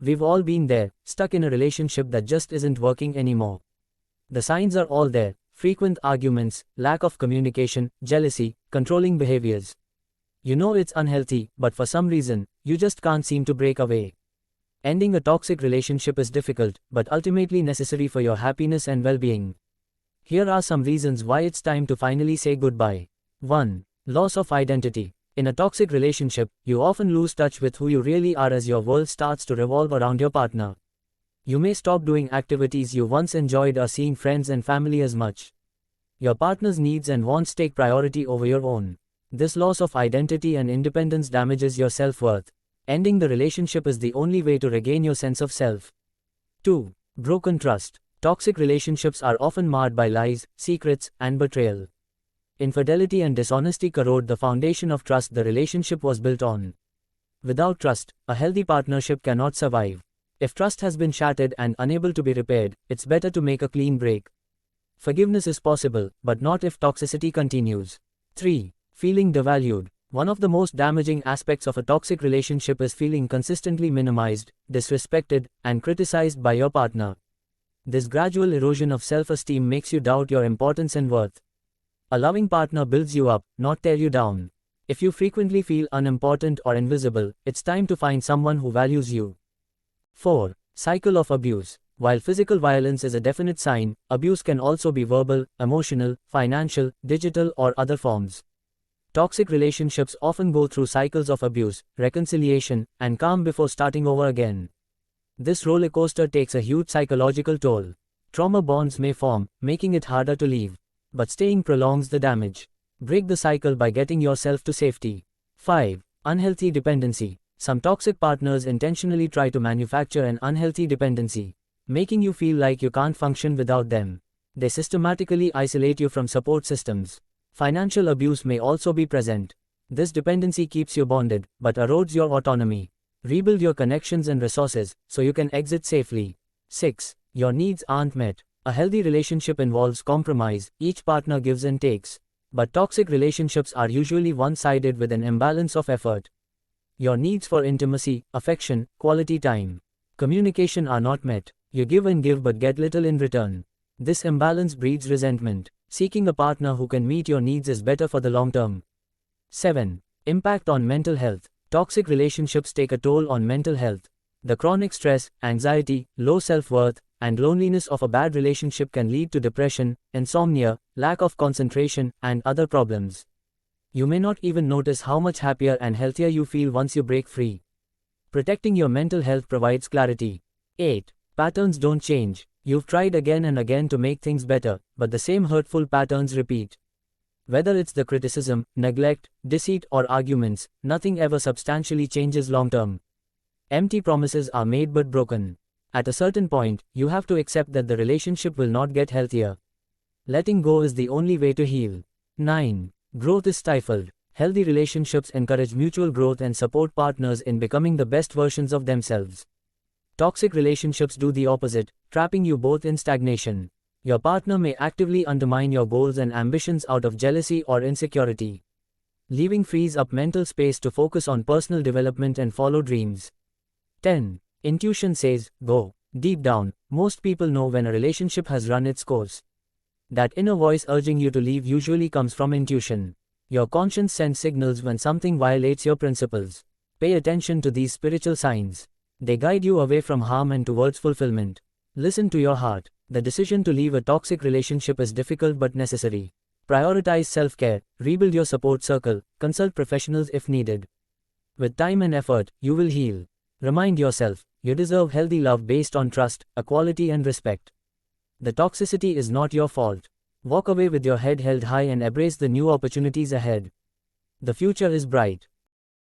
We've all been there, stuck in a relationship that just isn't working anymore. The signs are all there: frequent arguments, lack of communication, jealousy, controlling behaviors. You know it's unhealthy, but for some reason, you just can't seem to break away. Ending a toxic relationship is difficult, but ultimately necessary for your happiness and well-being. Here are some reasons why it's time to finally say goodbye. 1. Loss of identity. In a toxic relationship, you often lose touch with who you really are as your world starts to revolve around your partner. You may stop doing activities you once enjoyed or seeing friends and family as much. Your partner's needs and wants take priority over your own. This loss of identity and independence damages your self-worth. Ending the relationship is the only way to regain your sense of self. 2. Broken trust. Toxic relationships are often marred by lies, secrets, and betrayal. Infidelity and dishonesty corrode the foundation of trust the relationship was built on. Without trust, a healthy partnership cannot survive. If trust has been shattered and unable to be repaired, it's better to make a clean break. Forgiveness is possible, but not if toxicity continues. 3. Feeling devalued. One of the most damaging aspects of a toxic relationship is feeling consistently minimized, disrespected, and criticized by your partner. This gradual erosion of self-esteem makes you doubt your importance and worth. A loving partner builds you up, not tear you down. If you frequently feel unimportant or invisible, it's time to find someone who values you. 4. Cycle of abuse. While physical violence is a definite sign, abuse can also be verbal, emotional, financial, digital, or other forms. Toxic relationships often go through cycles of abuse, reconciliation, and calm before starting over again. This roller coaster takes a huge psychological toll. Trauma bonds may form, making it harder to leave. But staying prolongs the damage. Break the cycle by getting yourself to safety. 5. Unhealthy dependency. Some toxic partners intentionally try to manufacture an unhealthy dependency, making you feel like you can't function without them. They systematically isolate you from support systems. Financial abuse may also be present. This dependency keeps you bonded, but erodes your autonomy. Rebuild your connections and resources, so you can exit safely. 6. Your needs aren't met. A healthy relationship involves compromise, each partner gives and takes. But toxic relationships are usually one-sided with an imbalance of effort. Your needs for intimacy, affection, quality time, communication are not met. You give and give but get little in return. This imbalance breeds resentment. Seeking a partner who can meet your needs is better for the long term. 7. Impact on mental health. Toxic relationships take a toll on mental health. The chronic stress, anxiety, low self-worth, and loneliness of a bad relationship can lead to depression, insomnia, lack of concentration, and other problems. You may not even notice how much happier and healthier you feel once you break free. Protecting your mental health provides clarity. 8. Patterns don't change. You've tried again and again to make things better, but the same hurtful patterns repeat. Whether it's the criticism, neglect, deceit, or arguments, nothing ever substantially changes long-term. Empty promises are made but broken. At a certain point, you have to accept that the relationship will not get healthier. Letting go is the only way to heal. 9. Growth is stifled. Healthy relationships encourage mutual growth and support partners in becoming the best versions of themselves. Toxic relationships do the opposite, trapping you both in stagnation. Your partner may actively undermine your goals and ambitions out of jealousy or insecurity. Leaving frees up mental space to focus on personal development and follow dreams. 10. Intuition says, go. Deep down, most people know when a relationship has run its course. That inner voice urging you to leave usually comes from intuition. Your conscience sends signals when something violates your principles. Pay attention to these spiritual signs. They guide you away from harm and towards fulfillment. Listen to your heart. The decision to leave a toxic relationship is difficult but necessary. Prioritize self-care, rebuild your support circle, consult professionals if needed. With time and effort, you will heal. Remind yourself, you deserve healthy love based on trust, equality and respect. The toxicity is not your fault. Walk away with your head held high and embrace the new opportunities ahead. The future is bright.